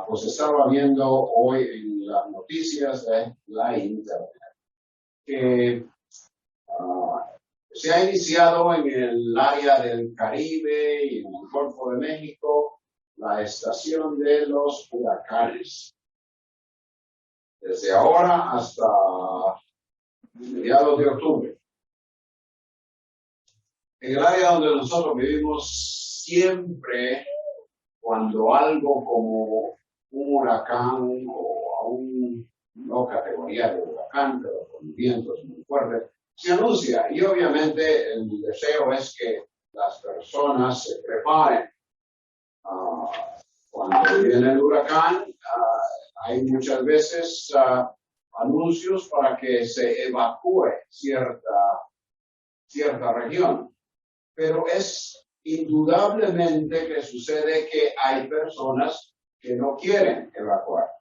Pues estaba viendo hoy en las noticias de la internet que se ha iniciado en el área del Caribe y en el Golfo de México la estación de los huracanes. Desde ahora hasta mediados de octubre. En el área donde nosotros vivimos, siempre cuando algo como un huracán o aún no categoría de huracán, pero con vientos muy fuertes, se anuncia. Y obviamente el deseo es que las personas se preparen. Cuando viene el huracán, hay muchas veces anuncios para que se evacúe cierta región. Pero es indudablemente que sucede que hay personas que no quieren evacuar.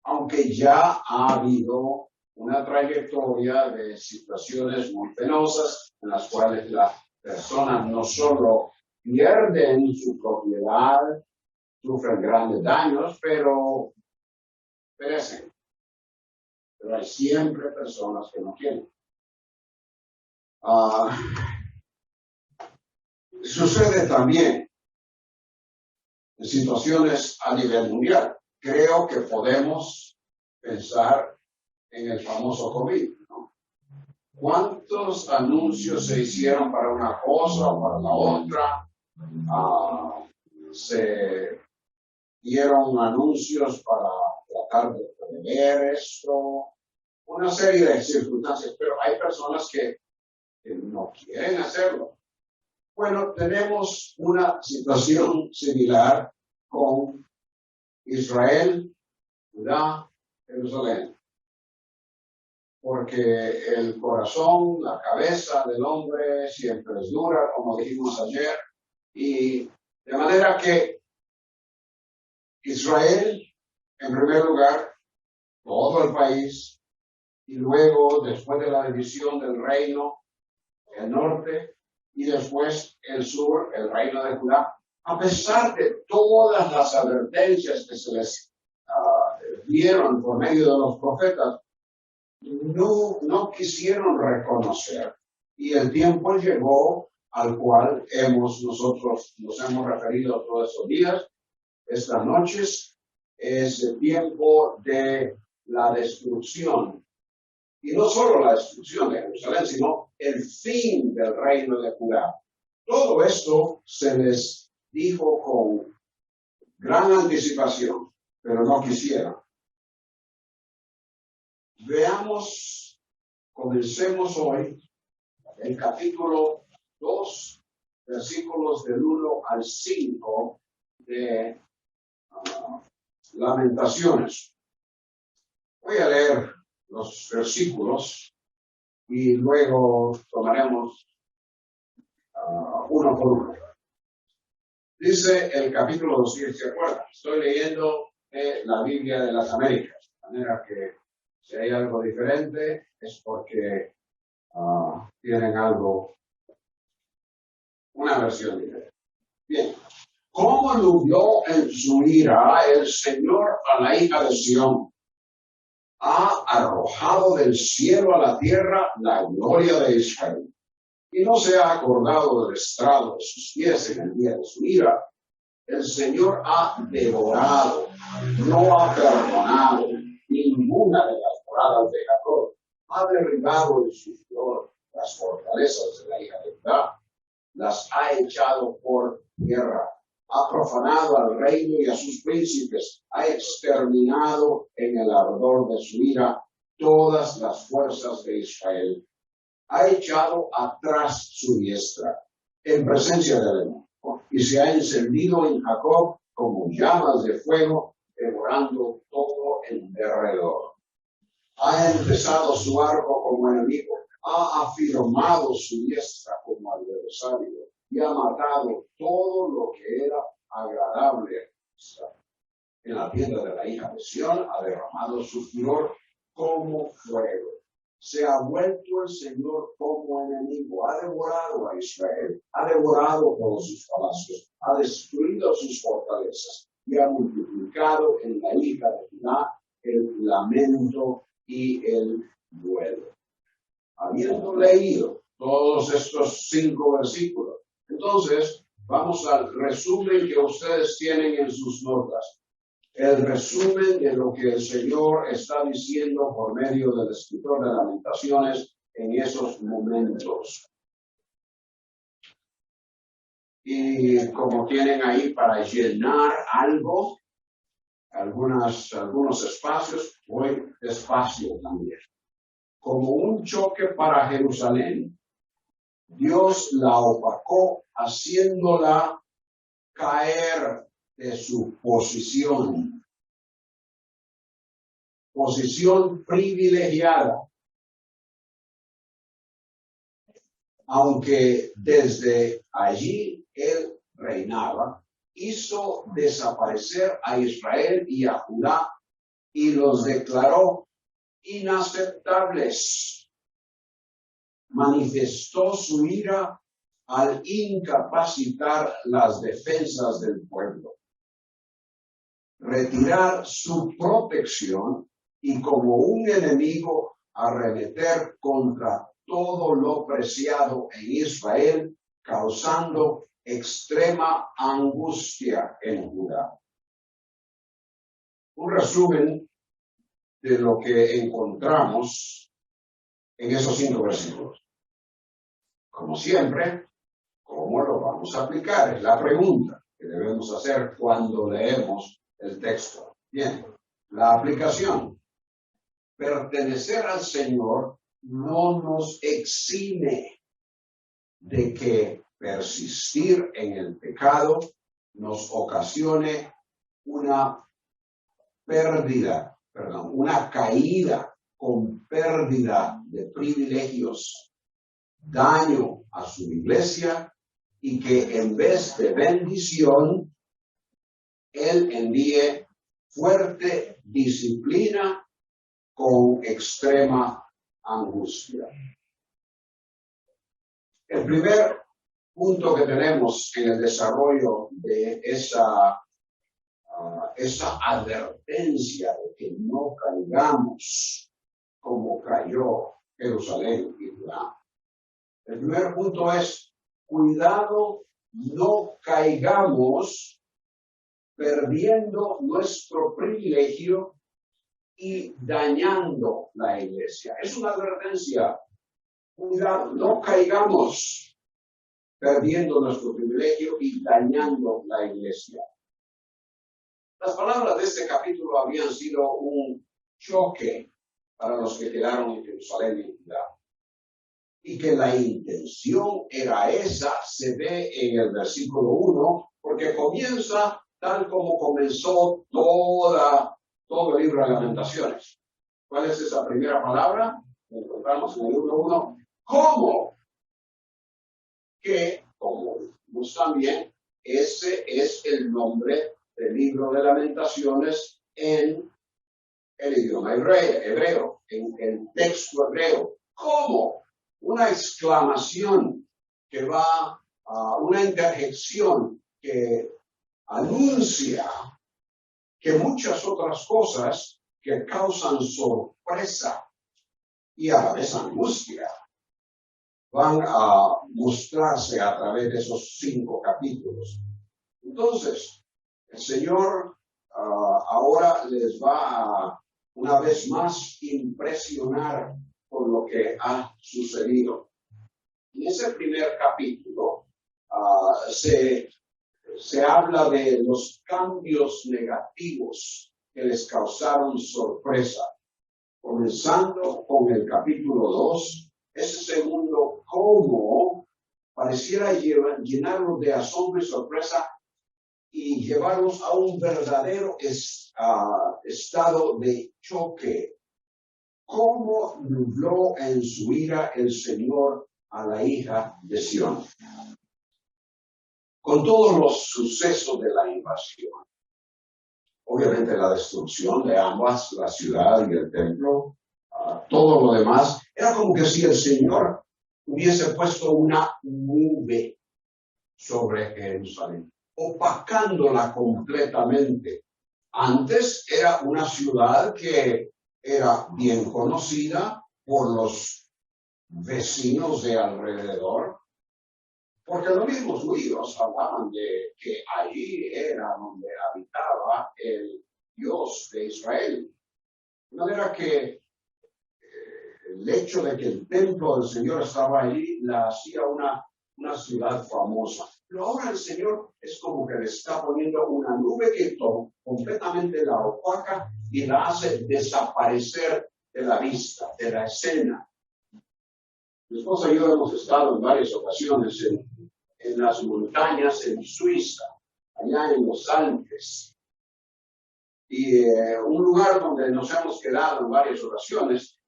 Aunque ya ha habido una trayectoria de situaciones muy penosas en las cuales las personas no solo pierden su propiedad, sufren grandes daños, pero perecen. Pero hay siempre personas que no quieren. Sucede también en situaciones a nivel mundial. Creo que podemos pensar en el famoso COVID, ¿no? ¿Cuántos anuncios se hicieron para una cosa o para la otra? Se dieron anuncios para tratar de prever esto, una serie de circunstancias, pero hay personas que no quieren hacerlo. Bueno, tenemos una situación similar con Israel, Judá, Jerusalén. Porque el corazón, la cabeza del hombre siempre es dura, como dijimos ayer, y de manera que Israel, en primer lugar, todo el país, y luego, después de la división del reino, el norte, y después el sur, el reino de Judá, a pesar de todas las advertencias que se les dieron por medio de los profetas, no quisieron reconocer. Y el tiempo llegó al cual nosotros nos hemos referido todos estos días, estas noches, es el tiempo de la destrucción. Y no solo la destrucción de Jerusalén, sino el fin del reino de Judá. Todo esto se les dijo con gran anticipación, pero no quisieron. Comencemos hoy el capítulo 2, versículos del 1 al 5 de Lamentaciones. Voy a leer los versículos y luego tomaremos uno por uno. Dice el capítulo 2, si se acuerdan, estoy leyendo la Biblia de las Américas, de manera que si hay algo diferente es porque tienen una versión diferente. Bien. ¿Cómo aludió en su ira el Señor a la hija de Sión? Ha arrojado del cielo a la tierra la gloria de Israel. Y no se ha acordado del estrado de sus pies en el día de su ira. El Señor ha devorado, no ha perdonado ninguna de las moradas de Jacob. Ha derribado en su furor las fortalezas de la hija de Judá. Las ha echado por tierra. Ha profanado al reino y a sus príncipes, ha exterminado en el ardor de su ira todas las fuerzas de Israel. Ha echado atrás su diestra en presencia del enemigo y se ha encendido en Jacob como llamas de fuego, devorando todo en derredor. Ha empezado su arco como enemigo, ha afirmado su diestra como adversario. Y ha matado todo lo que era agradable en la tienda de la hija de Sión, ha derramado su furor como fuego. Se ha vuelto el Señor como enemigo, ha devorado a Israel, ha devorado todos sus palacios, ha destruido sus fortalezas y y ha multiplicado en la hija de Judá el lamento y el duelo. Habiendo leído todos estos 5 versículos, entonces vamos al resumen que ustedes tienen en sus notas. El resumen de lo que el Señor está diciendo por medio del escritor de Lamentaciones en esos momentos. Y como tienen ahí para llenar algo, algunos espacios, voy despacio también. Como un choque para Jerusalén, Dios la opacó, haciéndola caer de su posición privilegiada, aunque desde allí él reinaba, hizo desaparecer a Israel y a Judá y los declaró inaceptables. Manifestó su ira al incapacitar las defensas del pueblo, retirar su protección y como un enemigo arremeter contra todo lo preciado en Israel, causando extrema angustia en Judá. Un resumen de lo que encontramos en esos 5 versículos. Como siempre, ¿cómo lo vamos a aplicar? Es la pregunta que debemos hacer cuando leemos el texto. Bien, la aplicación. Pertenecer al Señor no nos exime de que persistir en el pecado nos ocasione una caída con pérdida de privilegios, daño a su iglesia y que en vez de bendición, Él envíe fuerte disciplina con extrema angustia. El primer punto que tenemos en el desarrollo de esa advertencia de que no caigamos como cayó Jerusalén y Judá. El primer punto es, cuidado, no caigamos perdiendo nuestro privilegio y dañando la iglesia. Es una advertencia. Cuidado, no caigamos perdiendo nuestro privilegio y dañando la iglesia. Las palabras de este capítulo habían sido un choque para los que quedaron en Jerusalén y Judá. Y que la intención era esa, se ve en el versículo 1, porque comienza tal como comenzó todo el libro de Lamentaciones. ¿Cuál es esa primera palabra? La encontramos en el 1:1. ¿Cómo? Que, como vimos también, ese es el nombre del libro de Lamentaciones en el idioma hebreo, en el texto hebreo. ¿Cómo? Una exclamación que va a una interjección que anuncia que muchas otras cosas que causan sorpresa y a la vez angustia van a mostrarse a través de esos 5 capítulos. Entonces, el Señor ahora les va a, una vez más, impresionar con lo que ha sucedido. En ese primer capítulo se habla de los cambios negativos que les causaron sorpresa. Comenzando con el capítulo 2, ese segundo cómo pareciera llenarlos de asombro y sorpresa y llevarlos a un verdadero estado de choque. ¿Cómo nubló en su ira el Señor a la hija de Sión? Con todos los sucesos de la invasión, obviamente la destrucción de ambas, la ciudad y el templo, todo lo demás, era como que si el Señor hubiese puesto una nube sobre Jerusalén. opacándola completamente. Antes era una ciudad que era bien conocida por los vecinos de alrededor, porque los mismos judíos hablaban de que allí era donde habitaba el Dios de Israel. De manera que el hecho de que el templo del Señor estaba allí la hacía una ciudad famosa. Pero ahora el Señor es como que le está poniendo una nube que completamente la opaca y la hace desaparecer de la vista, de la escena. Mi esposa y yo hemos estado en varias ocasiones en las montañas en Suiza, allá en los Alpes. Y un lugar donde nos hemos quedado en varias ocasiones,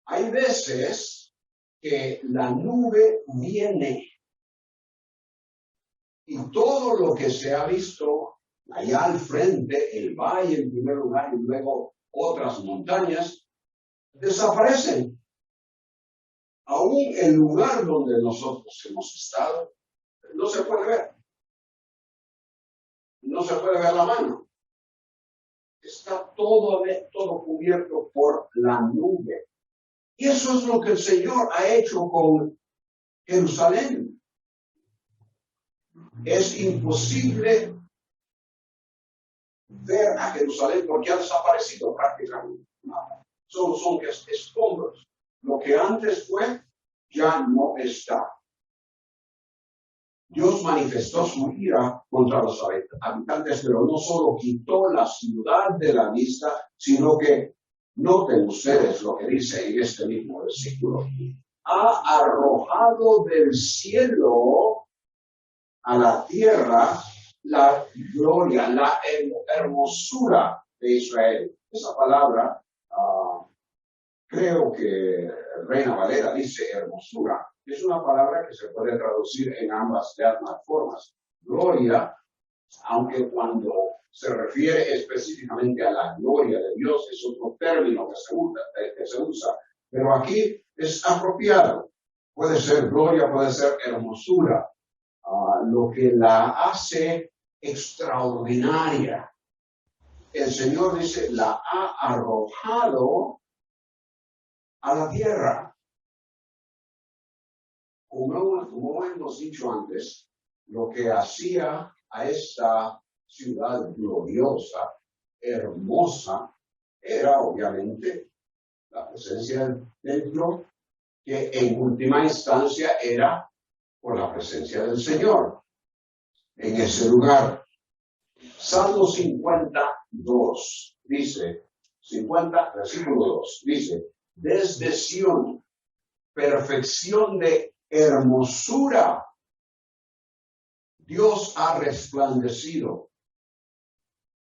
hay veces que la nube viene y todo lo que se ha visto allá al frente, el valle en primer lugar y luego otras montañas, desaparecen. Aún el lugar donde nosotros hemos estado, no se puede ver. No se puede ver la mano. Está todo cubierto por la nube. Y eso es lo que el Señor ha hecho con Jerusalén. Es imposible ver a Jerusalén porque ha desaparecido prácticamente nada. Solo son escombros. Lo que antes fue, ya no está. Dios manifestó su ira contra los habitantes, pero no solo quitó la ciudad de la vista, sino que, noten ustedes lo que dice en este mismo versículo, ha arrojado del cielo a la tierra la gloria, la hermosura de Israel. Esa palabra, creo que Reina Valera dice hermosura. Es una palabra que se puede traducir en ambas formas. Gloria, aunque cuando se refiere específicamente a la gloria de Dios, es otro término que se usa. Pero aquí es apropiado. Puede ser gloria, puede ser hermosura. Lo que la hace extraordinaria. El Señor dice, la ha arrojado a la tierra. Como hemos dicho antes, lo que hacía a esta ciudad gloriosa, hermosa, era obviamente la presencia del templo, que en última instancia era por la presencia del Señor en ese lugar. Salmo 52 dice, 50, versículo 2, dice, desde Sión, perfección de hermosura, Dios ha resplandecido.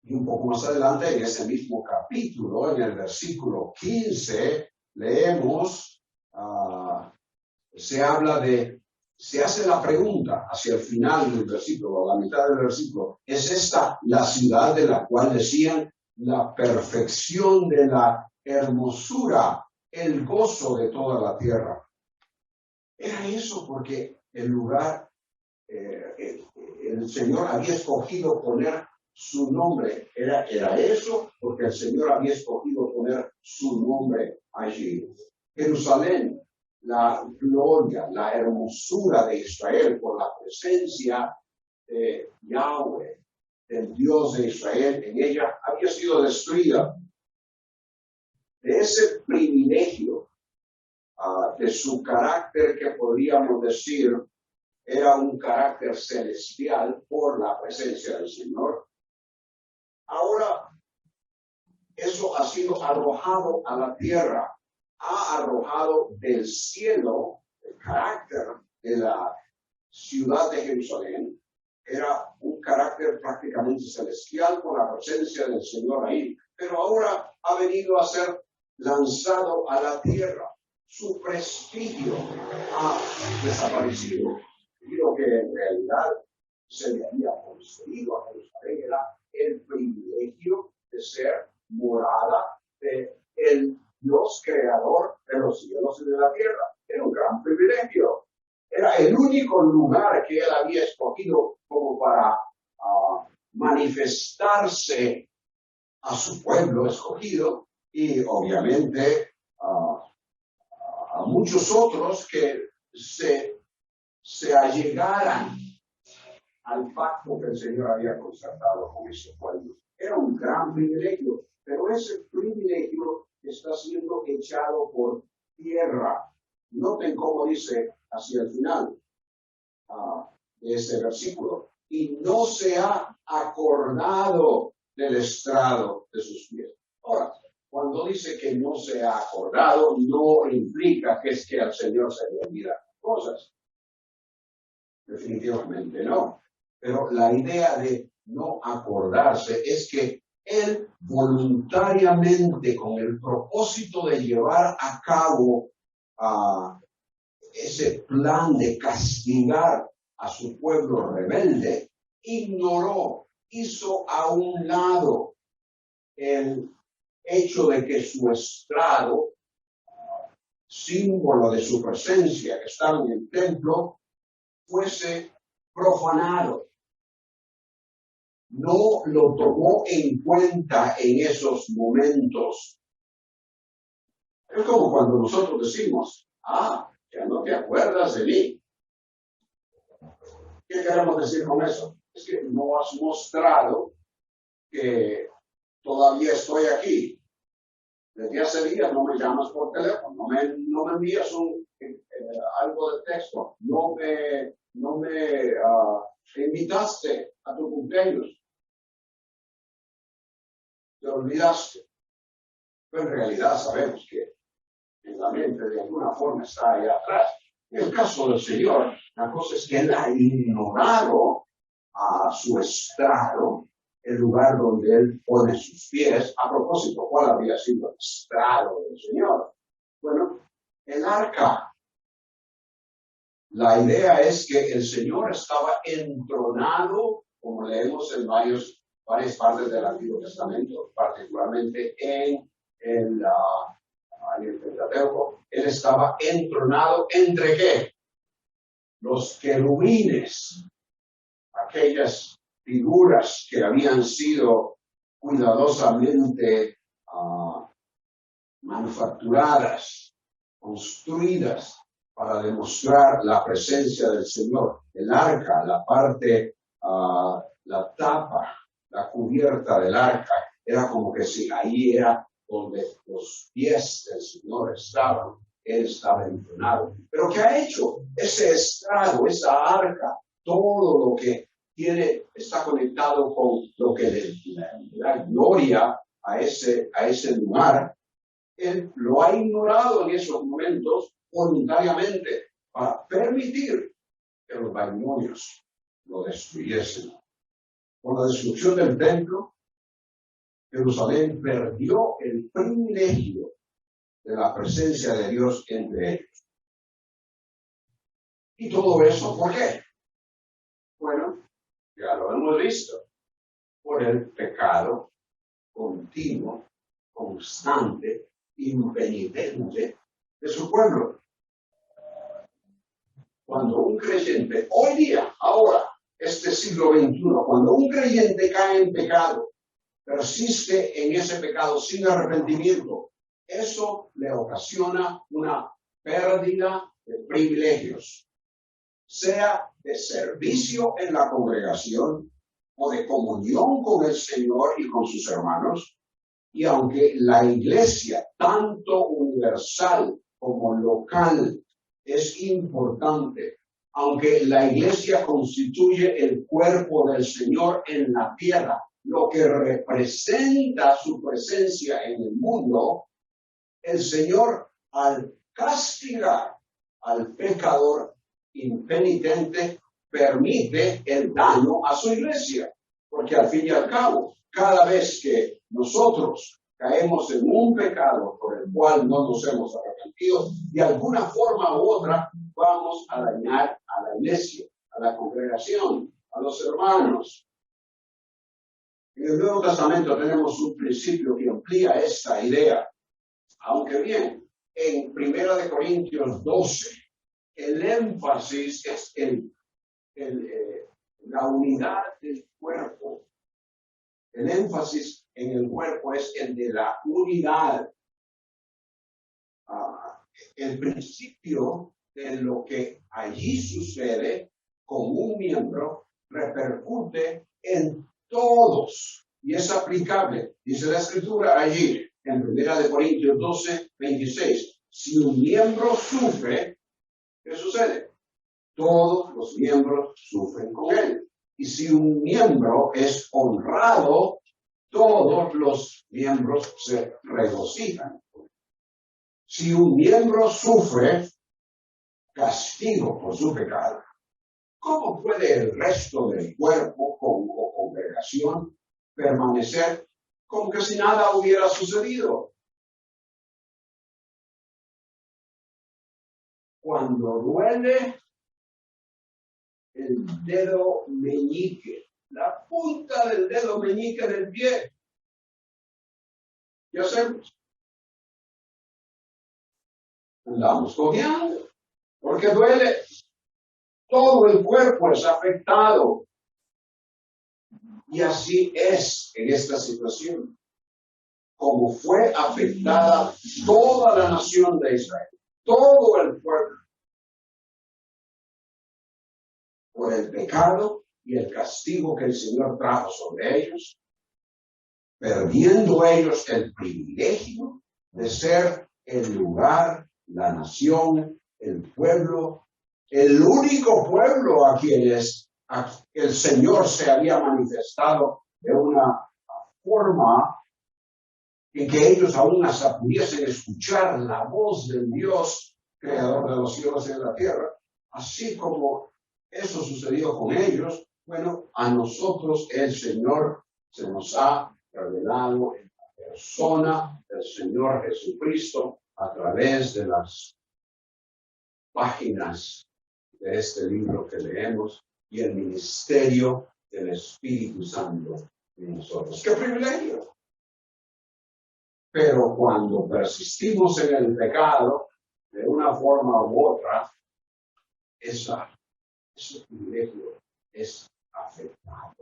Y un poco más adelante, en ese mismo capítulo, en el versículo 15, leemos, se hace la pregunta hacia el final del versículo, a la mitad del versículo, ¿es esta la ciudad de la cual decían la perfección de la hermosura, el gozo de toda la tierra? Era eso porque el lugar, el Señor había escogido poner su nombre. Era eso porque el Señor había escogido poner su nombre allí. Jerusalén, la gloria, la hermosura de Israel por la presencia de Yahweh, del Dios de Israel en ella, había sido destruida. De ese privilegio, de su carácter que podríamos decir era un carácter celestial por la presencia del Señor. Ahora, eso ha sido arrojado a la tierra, ha arrojado del cielo el carácter de la ciudad de Jerusalén. Era un carácter prácticamente celestial por la presencia del Señor ahí, pero ahora ha venido a ser lanzado a la tierra. Su prestigio ha desaparecido. Y lo que en realidad se le había concedido a Jerusalén era el privilegio de ser morada del Dios creador de los cielos y de la tierra. Era un gran privilegio. Era el único lugar que él había escogido como para manifestarse a su pueblo escogido y obviamente a muchos otros que se allegaran al pacto que el Señor había concertado con ese pueblo. Era un gran privilegio, pero ese privilegio está siendo echado por tierra. Noten cómo dice hacia el final de ese versículo. Y no se ha acordado del estrado de sus pies. Ahora, cuando dice que no se ha acordado, no implica que es que al Señor se le olvidan cosas. Definitivamente no. Pero la idea de no acordarse es que Él voluntariamente, con el propósito de llevar a cabo ese plan de castigar a su pueblo rebelde, ignoró, hizo a un lado el hecho de que su estrado, símbolo de su presencia que estaba en el templo, fuese profanado. No lo tomó en cuenta en esos momentos. Es como cuando nosotros decimos, ya no te acuerdas de mí. ¿Qué queremos decir con eso? Es que no has mostrado que todavía estoy aquí. Desde hace días no me llamas por teléfono, no me envías algo de texto, no me invitaste a tu cumpleaños. Te olvidaste. Pero en realidad sabemos que en la mente de alguna forma está ahí atrás. En el caso del Señor, la cosa es que Él ha ignorado a su estrado, el lugar donde Él pone sus pies. A propósito, ¿cuál había sido el estrado del Señor? Bueno, el arca. La idea es que el Señor estaba entronado, como leemos en varias partes del Antiguo Testamento, particularmente en el Pentateuco. Él estaba entronado ¿entre qué? Los querubines, aquellas figuras que habían sido cuidadosamente manufacturadas, construidas para demostrar la presencia del Señor. El arca, la parte, la tapa, la cubierta del arca, era como que si ahí era donde los pies del Señor estaban. Él estaba entronado. Pero ¿qué ha hecho? Ese estrado, esa arca, todo lo que tiene, está conectado con lo que le da gloria a ese lugar. Él lo ha ignorado en esos momentos voluntariamente para permitir que los babilonios lo destruyesen. Con la destrucción del templo, Jerusalén perdió el privilegio de la presencia de Dios entre ellos. ¿Y todo eso por qué? Bueno, ya lo hemos visto. Por el pecado continuo, constante, impenitente de su pueblo. Cuando un creyente, hoy día, ahora, este siglo XXI, cuando un creyente cae en pecado, persiste en ese pecado sin arrepentimiento, eso le ocasiona una pérdida de privilegios, sea de servicio en la congregación o de comunión con el Señor y con sus hermanos. Y aunque la iglesia, tanto universal como local, es importante, aunque la iglesia constituye el cuerpo del Señor en la tierra, lo que representa su presencia en el mundo, el Señor, al castigar al pecador impenitente, permite el daño a su iglesia. Porque al fin y al cabo, cada vez que nosotros caemos en un pecado por el cual no nos hemos arrepentido, de alguna forma u otra vamos a dañar a la iglesia, a la congregación, a los hermanos. En el Nuevo Testamento tenemos un principio que amplía esta idea. Aunque bien, en 1 Corintios 12, el énfasis es en la unidad del cuerpo El énfasis en el cuerpo es el de la unidad. El principio de lo que allí sucede con un miembro repercute en todos y es aplicable. Dice la Escritura allí en 1 Corintios 12, 26. Si un miembro sufre, ¿qué sucede? Todos los miembros sufren con él. Y si un miembro es honrado, todos los miembros se regocijan. Si un miembro sufre castigo por su pecado, ¿cómo puede el resto del cuerpo o congregación permanecer como que si nada hubiera sucedido? Cuando duele el dedo meñique, la punta del dedo meñique del pie, ¿qué hacemos? Andamos cojeando, porque duele. Todo el cuerpo es afectado. Y así es en esta situación. Como fue afectada toda la nación de Israel, todo el pueblo, por el pecado y el castigo que el Señor trajo sobre ellos, perdiendo ellos el privilegio de ser el lugar, la nación, el pueblo, el único pueblo a quienes el Señor se había manifestado de una forma en que ellos aún hasta pudiesen escuchar la voz del Dios, creador de los cielos y de la tierra. Así como eso sucedió con ellos, bueno, a nosotros el Señor se nos ha revelado en la persona del Señor Jesucristo a través de las páginas de este libro que leemos y el ministerio del Espíritu Santo en nosotros. ¡Qué privilegio! Pero cuando persistimos en el pecado, de una forma u otra, ese privilegio es afectado.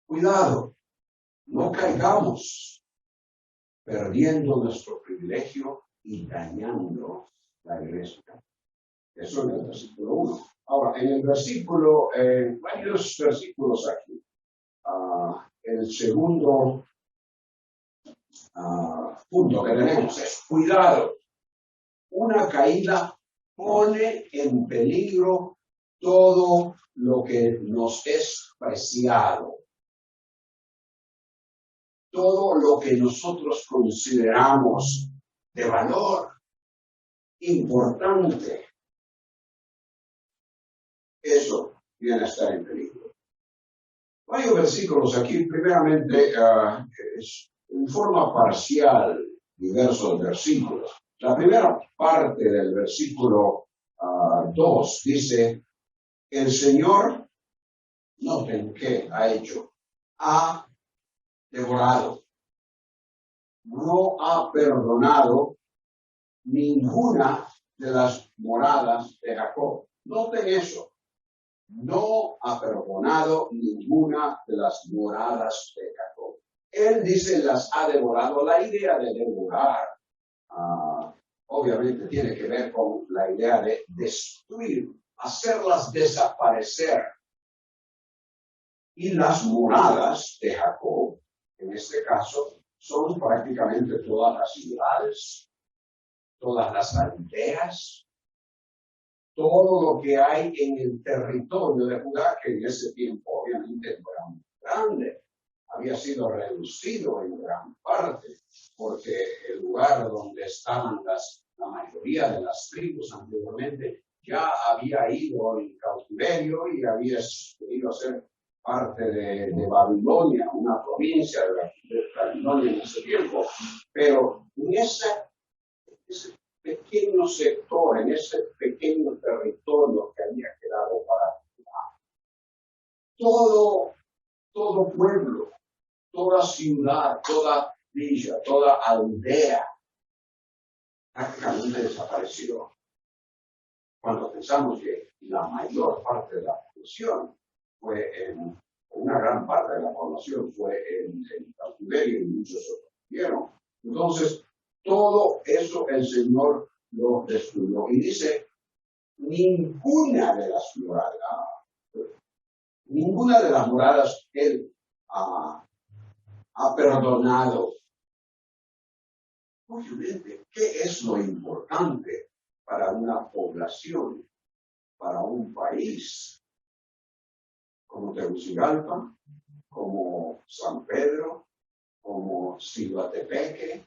Cuidado, no caigamos perdiendo nuestro privilegio y dañando la iglesia. Eso en el versículo 1. Ahora, en el versículo, varios versículos aquí. El segundo punto que tenemos es cuidado. Una caída pone en peligro todo lo que nos es preciado. Todo lo que nosotros consideramos de valor importante. Eso viene a estar en peligro. Varios versículos aquí, primeramente, en forma parcial, diversos versículos. La primera parte del versículo 2 dice, el Señor, noten qué ha hecho, ha devorado, no ha perdonado ninguna de las moradas de Jacob. Noten eso. No ha perdonado ninguna de las moradas de Jacob. Él dice las ha devorado. La idea de devorar, obviamente, tiene que ver con la idea de destruir, hacerlas desaparecer. Y las moradas de Jacob, en este caso, son prácticamente todas las ciudades, todas las aldeas, todo lo que hay en el territorio de Judá, que en ese tiempo obviamente no era muy grande, había sido reducido en gran parte, porque el lugar donde estaban la mayoría de las tribus anteriormente ya había ido en cautiverio y había ido a ser parte de Babilonia, una provincia de Babilonia en ese tiempo, pero en ese pequeño sector, en ese pequeño territorio que había quedado para todo pueblo, toda ciudad, toda villa, toda aldea, prácticamente desapareció. Cuando pensamos que la mayor parte de la población fue en una gran parte de la población fue en cautiverio y muchos otros vieron. Entonces, todo eso el Señor lo destruyó. Y dice, ninguna de las moradas Él ha perdonado. Obviamente, ¿qué es lo importante para una población, para un país? Como Tegucigalpa, como San Pedro, como Ciguatepeque,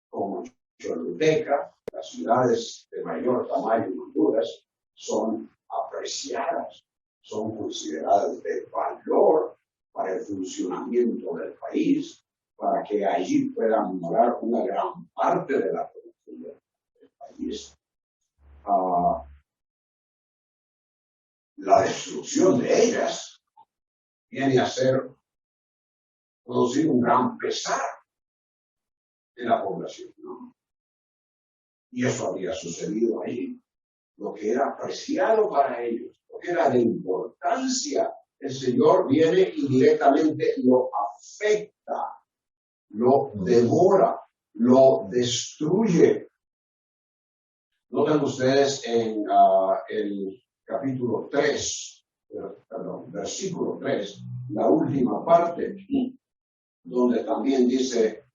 como Choluteca, las ciudades de mayor tamaño en Honduras, son apreciadas, son consideradas de valor para el funcionamiento del país, para que allí puedan morar una gran parte de la población del país. La destrucción de ellas viene a producir un gran pesar en la población, ¿no? Y eso había sucedido ahí. Lo que era apreciado para ellos, lo que era de importancia, el Señor viene y directamente lo afecta, lo devora, lo destruye. Noten ustedes en el capítulo 3, versículo 3, la última parte, donde también dice,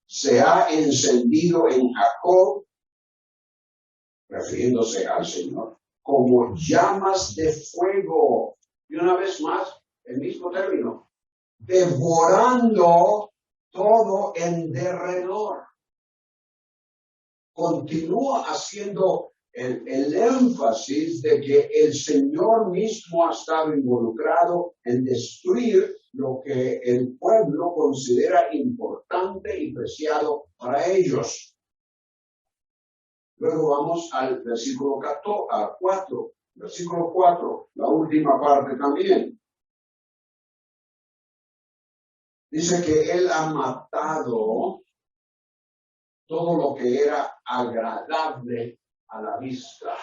se ha encendido en Jacob, refiriéndose al Señor, como llamas de fuego. Y una vez más, el mismo término, devorando todo en derredor. Continúa haciendo el énfasis de que el Señor mismo ha estado involucrado en destruir lo que el pueblo considera importante y preciado para ellos. Luego vamos al versículo 4, versículo 4, la última parte también. Dice que Él ha matado todo lo que era agradable a la vista.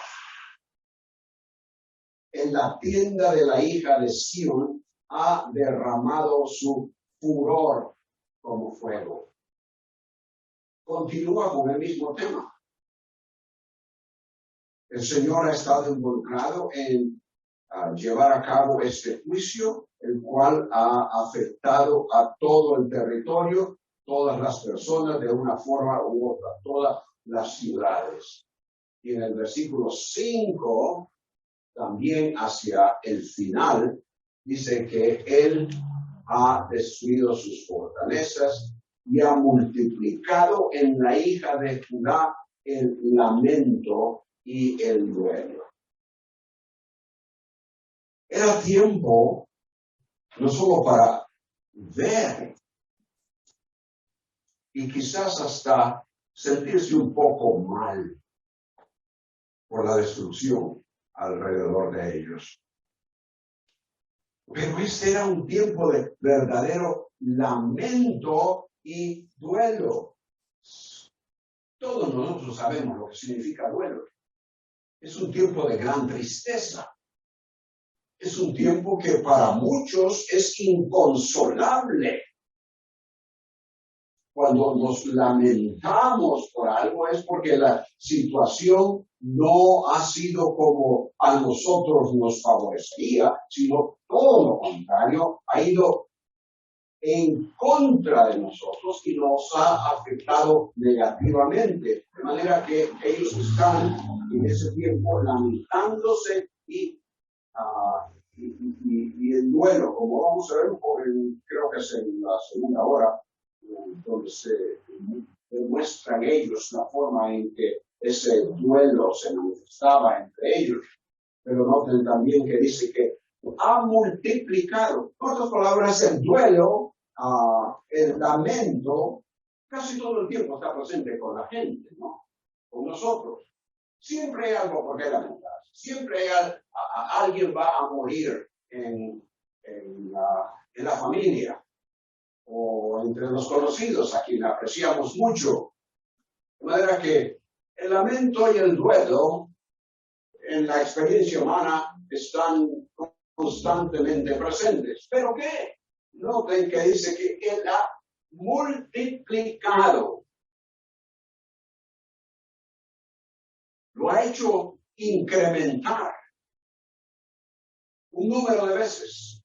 En la tienda de la hija de Sión ha derramado su furor como fuego. Continúa con el mismo tema. El Señor ha estado involucrado en llevar a cabo este juicio, el cual ha afectado a todo el territorio, todas las personas de una forma u otra, todas las ciudades. Y en el versículo 5, también hacia el final, dice que Él ha destruido sus fortalezas y ha multiplicado en la hija de Judá el lamento y el duelo. Era tiempo no solo para ver y quizás hasta sentirse un poco mal por la destrucción alrededor de ellos. Pero este era un tiempo de verdadero lamento y duelo. Todos nosotros sabemos lo que significa duelo. Es un tiempo de gran tristeza. Es un tiempo que para muchos es inconsolable. Cuando nos lamentamos por algo es porque la situación no ha sido como a nosotros nos favorecería, sino todo lo contrario, ha ido en contra de nosotros y nos ha afectado negativamente. De manera que ellos están en ese tiempo lamentándose y el duelo, como vamos a ver, creo que es en la segunda hora, donde se demuestran ellos la forma en que ese duelo se manifestaba entre ellos. Pero noten también que dice que ha multiplicado. En otras palabras, el duelo, el lamento, casi todo el tiempo está presente con la gente, ¿no? Con nosotros. Siempre hay algo por qué lamentarse. Siempre alguien va a morir en la familia o entre los conocidos a quien apreciamos mucho. De manera que el lamento y el duelo en la experiencia humana están constantemente presentes. ¿Pero qué? Noten que dice que Él ha multiplicado. Lo ha hecho incrementar un número de veces.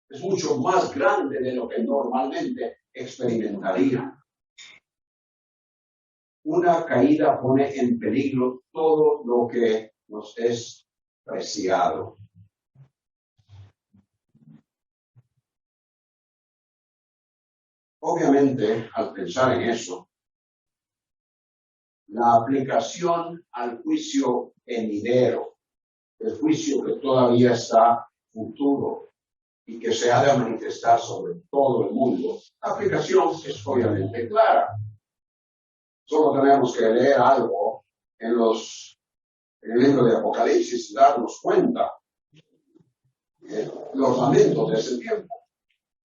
Es mucho más grande de lo que normalmente experimentaría. Una caída pone en peligro todo lo que nos es preciado. Obviamente, al pensar en eso, la aplicación al juicio venidero, el juicio que todavía está futuro y que se ha de manifestar sobre todo el mundo, la aplicación es obviamente clara. Solo tenemos que leer algo en el libro de Apocalipsis y darnos cuenta de los lamentos de ese tiempo.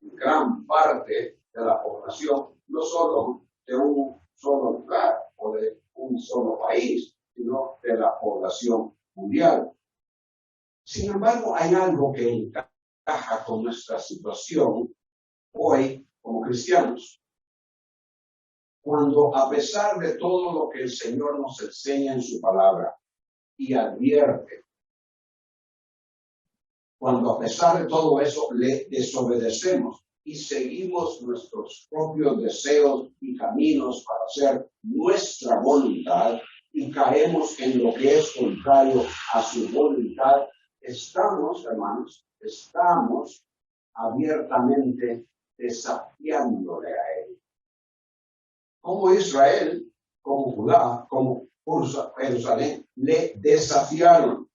Gran parte de la población, no solo de un solo lugar o de un solo país, sino de la población mundial. Sin embargo, hay algo que encaja con nuestra situación hoy como cristianos. Cuando, a pesar de todo lo que el Señor nos enseña en su palabra y advierte, cuando a pesar de todo eso le desobedecemos y seguimos nuestros propios deseos y caminos para hacer nuestra voluntad y caemos en lo que es contrario a su voluntad, estamos, hermanos, abiertamente desafiándole a Él. Como Israel, como Judá, como Jerusalén, le desafiaron.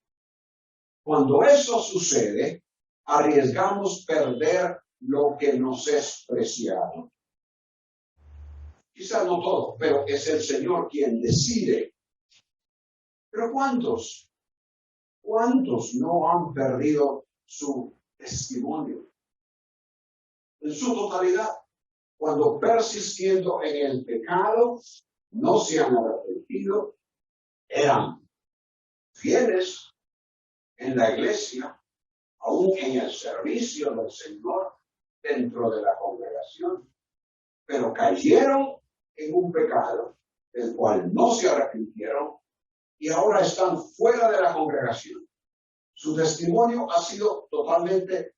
Cuando eso sucede, arriesgamos perder lo que nos es preciado. Quizás no todo, pero es el Señor quien decide. Pero ¿cuántos no han perdido su testimonio? En su totalidad, cuando persistiendo en el pecado, no se han arrepentido, eran fieles en la iglesia, aún en el servicio del Señor, dentro de la congregación, pero cayeron en un pecado del cual no se arrepintieron y ahora están fuera de la congregación. Su testimonio ha sido totalmente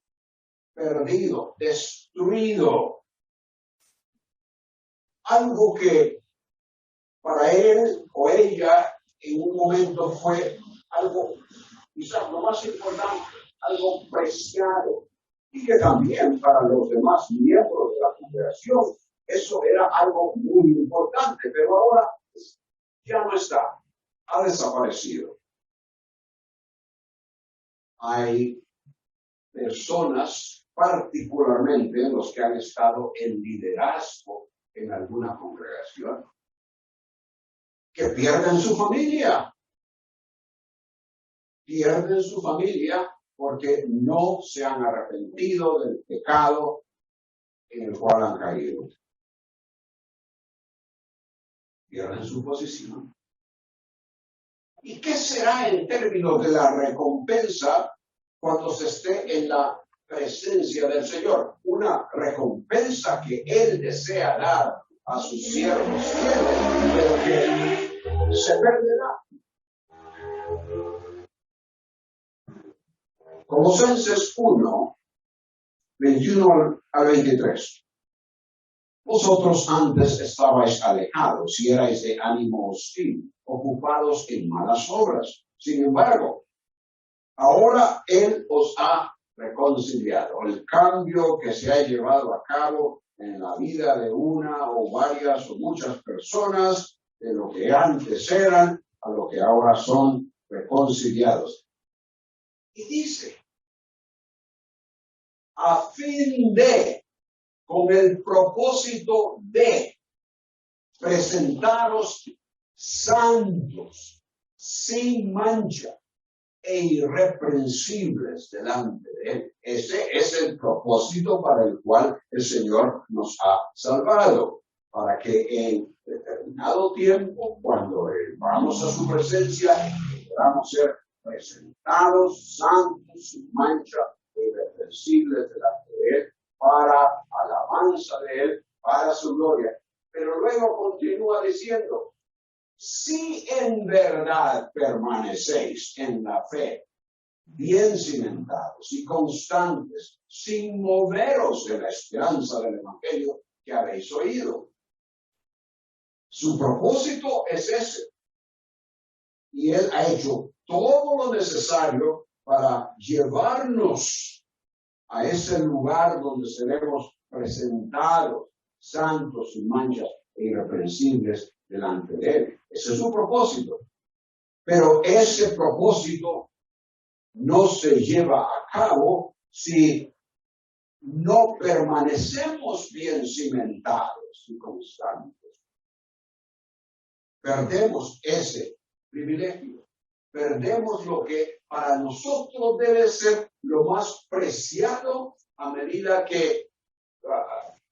perdido, destruido. Algo que para él o ella en un momento fue algo, quizás lo más importante, algo preciado, y que también para los demás miembros de la congregación eso era algo muy importante, pero ahora ya no está, ha desaparecido. Hay personas, particularmente los que han estado en liderazgo en alguna congregación, que pierden su familia. Pierden su familia porque no se han arrepentido del pecado en el cual han caído. Pierden su posición. ¿Y qué será en términos de la recompensa cuando se esté en la presencia del Señor? Una recompensa que Él desea dar a sus siervos fieles, pero que se perderá. Colosenses 1, 21 al 23. Vosotros antes estabais alejados y erais de ánimo hostil, ocupados en malas obras. Sin embargo, ahora Él os ha reconciliado. El cambio que se ha llevado a cabo en la vida de una o varias o muchas personas, de lo que antes eran a lo que ahora son reconciliados. Y dice, a fin de, con el propósito de presentaros santos, sin mancha e irreprensibles delante de Él. Ese es el propósito para el cual el Señor nos ha salvado, para que en determinado tiempo, cuando vamos a su presencia, podamos ser presentados santos, sin mancha e irreprensibles delante de Él, para alabanza de Él, para su gloria. Pero luego continúa diciendo, si en verdad permanecéis en la fe, bien cimentados y constantes, sin moveros de la esperanza del Evangelio que habéis oído. Su propósito es ese. Y Él ha hecho todo lo necesario para llevarnos a ese lugar donde seremos presentados, santos, sin manchas e irreprensibles delante de Él. Ese es su propósito. Pero ese propósito no se lleva a cabo si no permanecemos bien cimentados y constantes. Perdemos ese privilegio. Perdemos lo que para nosotros debe ser lo más preciado a medida que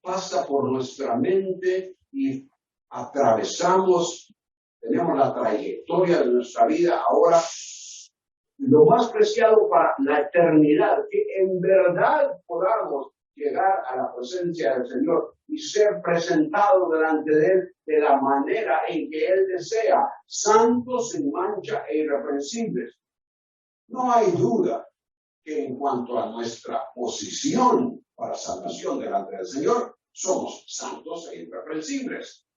pasa por nuestra mente y atravesamos, tenemos la trayectoria de nuestra vida ahora. Lo más preciado para la eternidad, que en verdad podamos llegar a la presencia del Señor y ser presentados delante de Él de la manera en que Él desea, santos, sin mancha e irreprensibles. No hay duda que en cuanto a nuestra posición para salvación delante del Señor, somos santos e irreprensibles.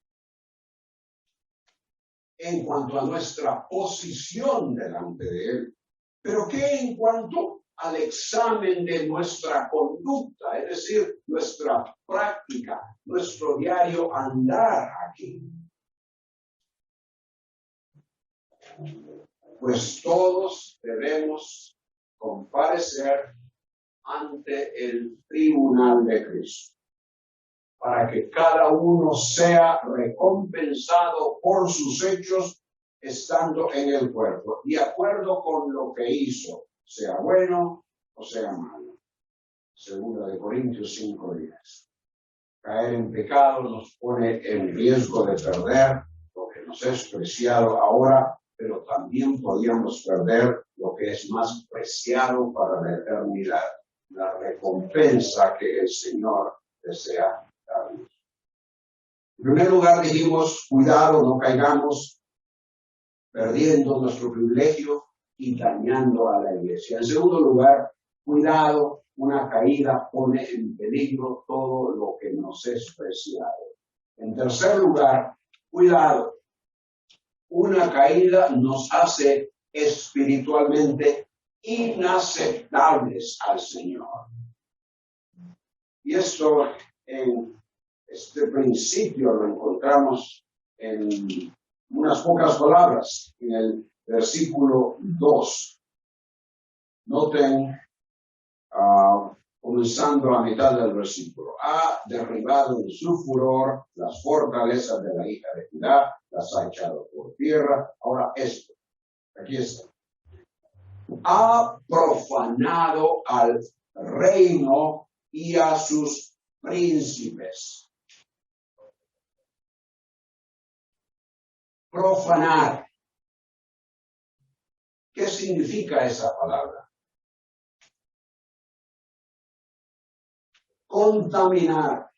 En cuanto a nuestra posición delante de Él, pero ¿qué en cuanto al examen de nuestra conducta, es decir, nuestra práctica, nuestro diario andar aquí? Pues todos debemos comparecer ante el tribunal de Cristo, para que cada uno sea recompensado por sus hechos estando en el cuerpo, de acuerdo con lo que hizo, sea bueno o sea malo. Segunda de Corintios 5:10. Caer en pecado nos pone en riesgo de perder lo que nos es preciado ahora, pero también podríamos perder lo que es más preciado para la eternidad, la recompensa que el Señor desea darnos. En primer lugar dijimos, cuidado, no caigamos perdiendo nuestro privilegio y dañando a la iglesia. En segundo lugar, cuidado, una caída pone en peligro todo lo que nos es preciado. En tercer lugar, cuidado, una caída nos hace espiritualmente inaceptables al Señor. Y esto, en este principio lo encontramos en unas pocas palabras en el versículo 2. Noten, comenzando a mitad del versículo, ha derribado en su furor las fortalezas de la hija de Judá, las ha echado por tierra. Ahora esto, aquí está. Ha profanado al reino y a sus príncipes. Profanar. ¿Qué significa esa palabra? Contaminar.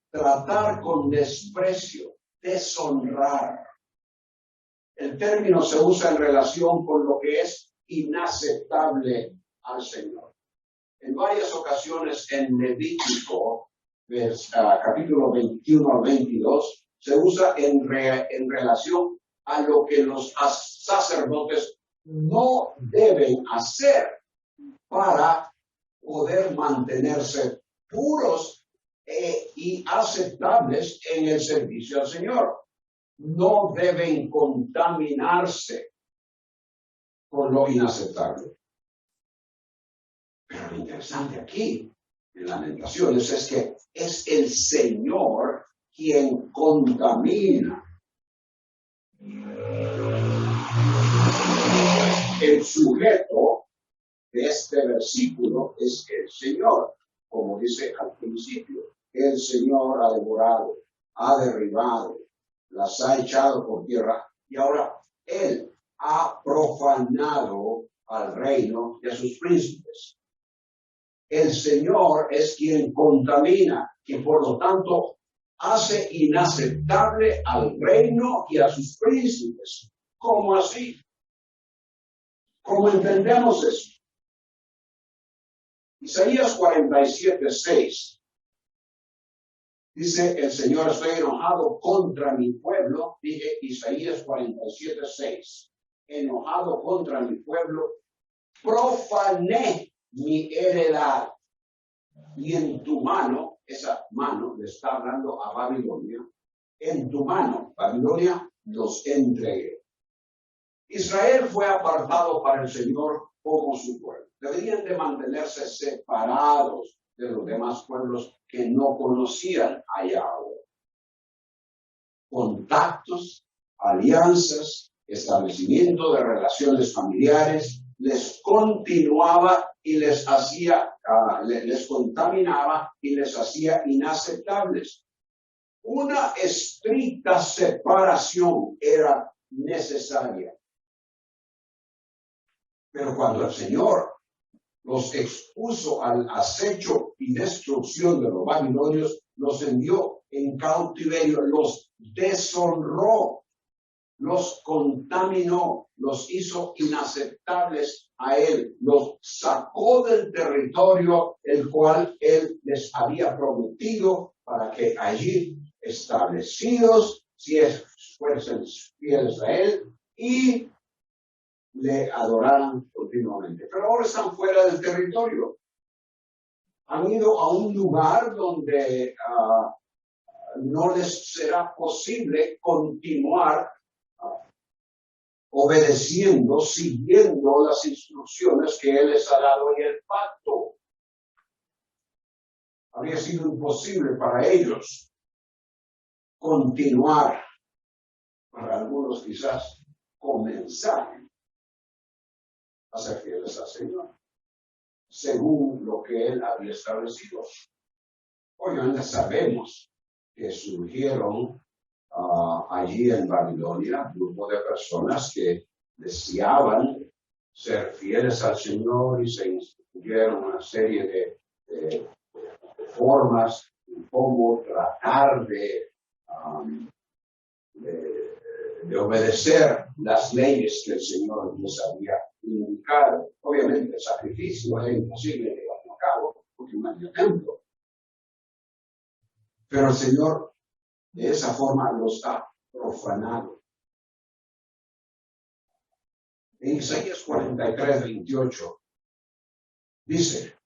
Tratar con desprecio, deshonrar. El término se usa en relación con lo que es inaceptable al Señor. En varias ocasiones en Levítico, capítulo 21 al 22, se usa en relación a lo que los sacerdotes no deben hacer para poder mantenerse puros y aceptables en el servicio al Señor. No deben contaminarse con lo inaceptable. Pero lo interesante aquí, en Lamentaciones, es que es el Señor quien contamina. El sujeto de este versículo es el Señor, como dice al principio. El Señor ha devorado, ha derribado, las ha echado por tierra y ahora Él ha profanado al reino y a sus príncipes. El Señor es quien contamina y por lo tanto hace inaceptable al reino y a sus príncipes. ¿Cómo así? ¿Cómo entendemos eso? Isaías 47:6 dice: el Señor, estoy enojado contra mi pueblo. Dije Isaías 47:6. Enojado contra mi pueblo, profané mi heredad. Y en tu mano, esa mano le está hablando a Babilonia, en tu mano, Babilonia, los entregué. Israel fue apartado para el Señor como su pueblo. Deberían de mantenerse separados de los demás pueblos que no conocían a Yahweh. Contactos, alianzas, establecimiento de relaciones familiares, les continuaba y les hacía, les contaminaba y les hacía inaceptables. Una estricta separación era necesaria. Pero cuando el Señor los expuso al acecho y destrucción de los babilonios, los envió en cautiverio, los deshonró, los contaminó, los hizo inaceptables a Él, los sacó del territorio el cual Él les había prometido para que allí establecidos, si fuesen fieles a Él y le adoraran continuamente. Pero ahora están fuera del territorio. Han ido a un lugar donde no les será posible continuar obedeciendo, siguiendo las instrucciones que Él les ha dado en el pacto. Habría sido imposible para ellos continuar, para algunos quizás comenzar a ser fieles al Señor, según lo que Él había establecido. Obviamente sabemos que surgieron allí en Babilonia un grupo de personas que deseaban ser fieles al Señor y se instituyeron una serie de formas en cómo tratar de obedecer las leyes que el Señor les había indicado. Obviamente el sacrificio era imposible de llevarlo a cabo porque no había templo. Pero el Señor de esa forma los ha profanado. En Isaías 43:28 dice: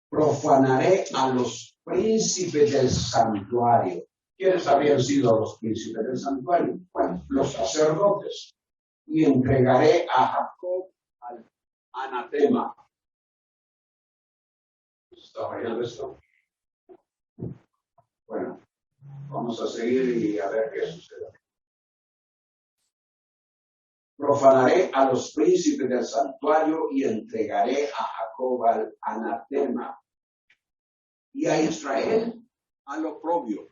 profanaré a los príncipes del santuario. ¿Quiénes habían sido los príncipes del santuario? Bueno, los sacerdotes. Y entregaré a Jacob al anatema. ¿Está fallando esto? Bueno, vamos a seguir y a ver qué sucede. Profanaré a los príncipes del santuario y entregaré a Jacob al anatema y a Israel al oprobio.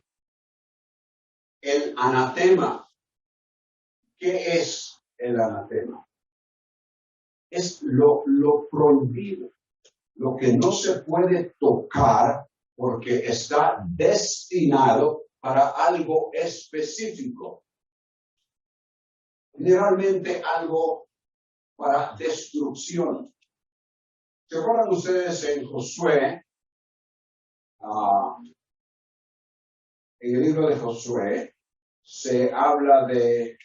El anatema. ¿Qué es el anatema? Es lo prohibido, lo que no se puede tocar porque está destinado para algo específico. Generalmente algo para destrucción. ¿Se acuerdan ustedes en Josué? En el libro de Josué se habla de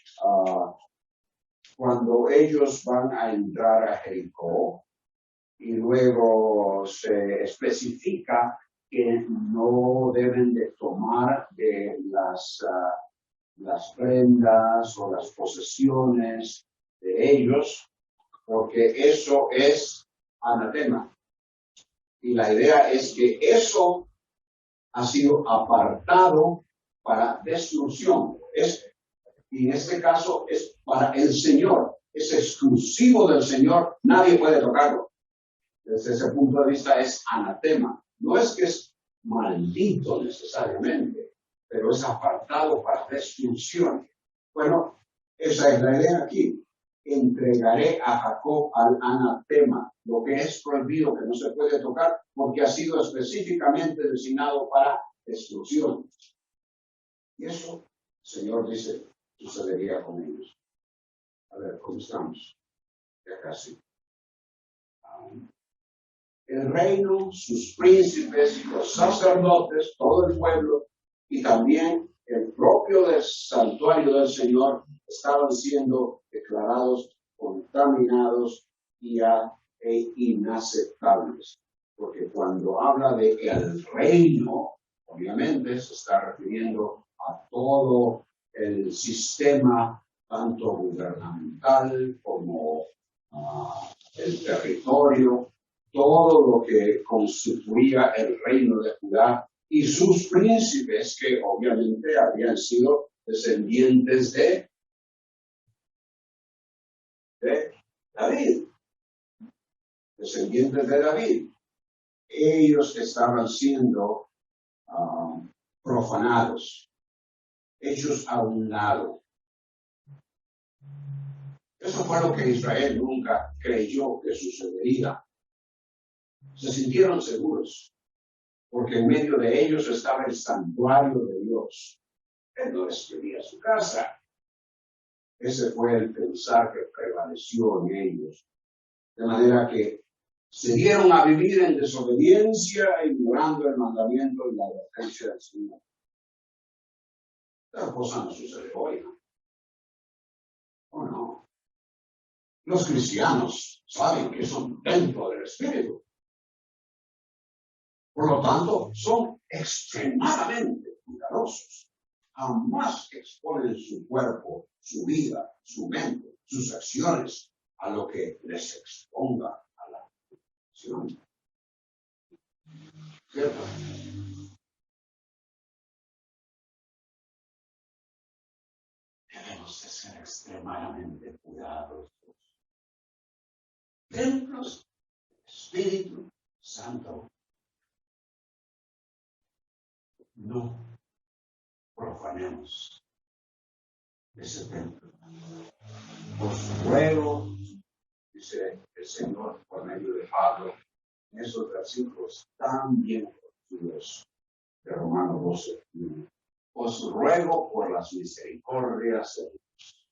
cuando ellos van a entrar a Jericó y luego se especifica que no deben de tomar de las prendas o las posesiones de ellos, porque eso es anatema. Y la idea es que eso ha sido apartado para destrucción. Y en este caso es para el Señor. Es exclusivo del Señor. Nadie puede tocarlo. Desde ese punto de vista es anatema. No es que es maldito necesariamente, pero es apartado para destrucción. Bueno, esa es la idea aquí. entregaré a Jacob al anatema, lo que es prohibido, que no se puede tocar, porque ha sido específicamente designado para destrucción. Y eso, el Señor dice, sucedería con ellos. A ver, ¿cómo estamos? Ya casi. El reino, sus príncipes, los sacerdotes, todo el pueblo y también el propio santuario del Señor estaban siendo declarados contaminados y inaceptables. Porque cuando habla de el reino, obviamente se está refiriendo a todo el sistema, tanto gubernamental como el territorio, todo lo que constituía el reino de Judá y sus príncipes, que obviamente habían sido descendientes de David. Descendientes de David. Ellos estaban siendo profanados, hechos a un lado. Eso fue lo que Israel nunca creyó que sucedería. Se sintieron seguros, porque en medio de ellos estaba el santuario de Dios. Él no les pedía su casa. Ese fue el pensar que prevaleció en ellos. De manera que se dieron a vivir en desobediencia, ignorando el mandamiento y la advertencia del Señor. Esta cosa no sucede hoy, ¿no? ¿O no? Los cristianos saben que son templo del Espíritu. Por lo tanto, son extremadamente cuidadosos. Jamás exponen su cuerpo, su vida, su mente, sus acciones a lo que les exponga a la acción. ¿Cierto? Debemos de ser extremadamente cuidadosos. Templos del Espíritu Santo. No profanemos ese templo. Os ruego, dice el Señor por medio de Pablo, en esos versículos tan bien conocidos de Romanos 12. Os ruego por las misericordias de Dios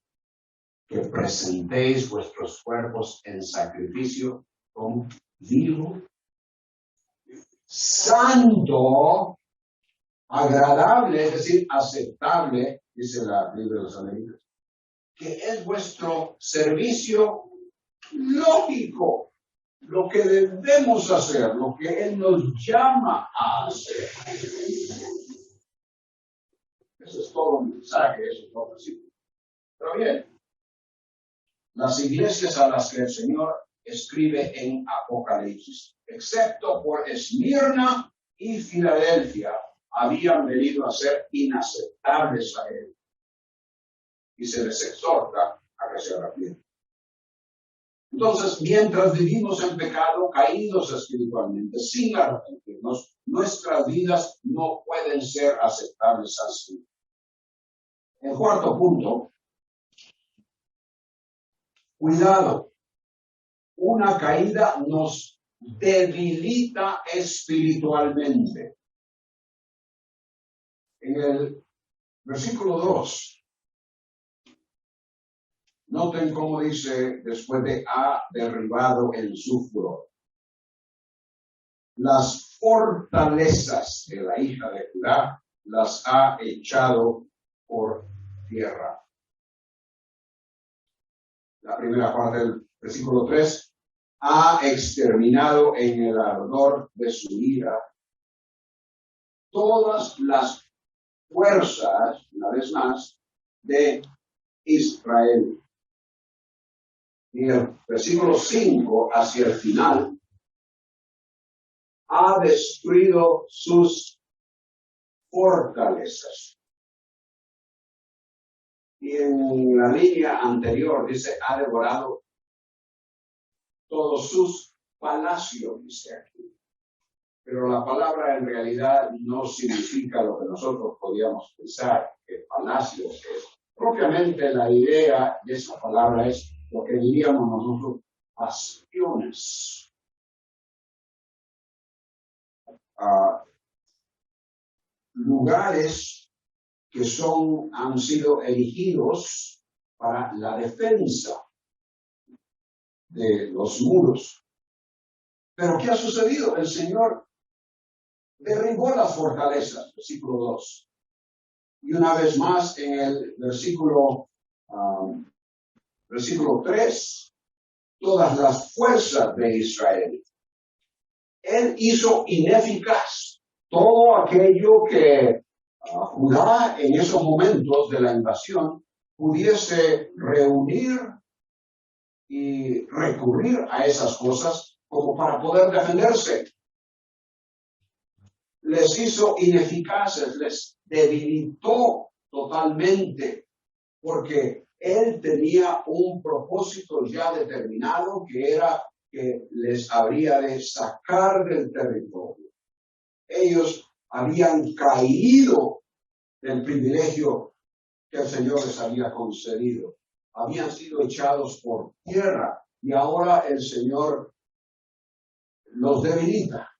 que presentéis vuestros cuerpos en sacrificio como vivo, santo, agradable, es decir, aceptable, dice la Biblia de los Américas, que es vuestro servicio lógico, lo que debemos hacer, lo que Él nos llama a hacer. Eso es todo un mensaje, eso es todo así. Pero bien, las iglesias a las que el Señor escribe en Apocalipsis, excepto por Esmirna y Filadelfia, habían venido a ser inaceptables a Él. Y se les exhorta a que se arrepientan. Entonces, mientras vivimos en pecado, caídos espiritualmente, sin arrepentirnos, nuestras vidas no pueden ser aceptables así. El cuarto punto, cuidado, una caída nos debilita espiritualmente. En el versículo 2, noten cómo dice después de ha derribado el su furor. Las fortalezas de la hija de Judá las ha echado por tierra. La primera parte del versículo 3, ha exterminado en el ardor de su ira todas las fuerzas, una vez más, de Israel. Y el versículo 5 hacia el final, ha destruido sus fortalezas. Y en la línea anterior dice, ha devorado todos sus palacios, dice aquí. Pero la palabra en realidad no significa lo que nosotros podíamos pensar que palacios es. Propiamente la idea de esa palabra es lo que diríamos nosotros bastiones. Lugares que han sido erigidos para la defensa de los muros. Pero ¿qué ha sucedido? El Señor derribó las fortalezas, versículo 2. Y una vez más en el versículo 3, todas las fuerzas de Israel. Él hizo ineficaz todo aquello que Judá en esos momentos de la invasión pudiese reunir y recurrir a esas cosas como para poder defenderse. Les hizo ineficaces, les debilitó totalmente, porque él tenía un propósito ya determinado, que era que les habría de sacar del territorio. Ellos habían caído del privilegio que el Señor les había concedido. Habían sido echados por tierra y ahora el Señor los debilita.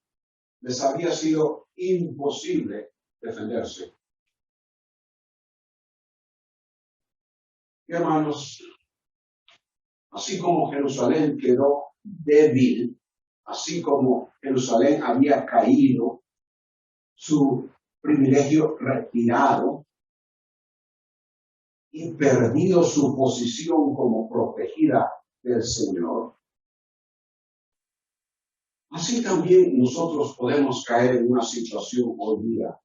Les había sido imposible defenderse. Y hermanos, así como Jerusalén quedó débil, así como Jerusalén había caído, su privilegio retirado y perdido su posición como protegida del Señor, así también nosotros podemos caer en una situación hoy día.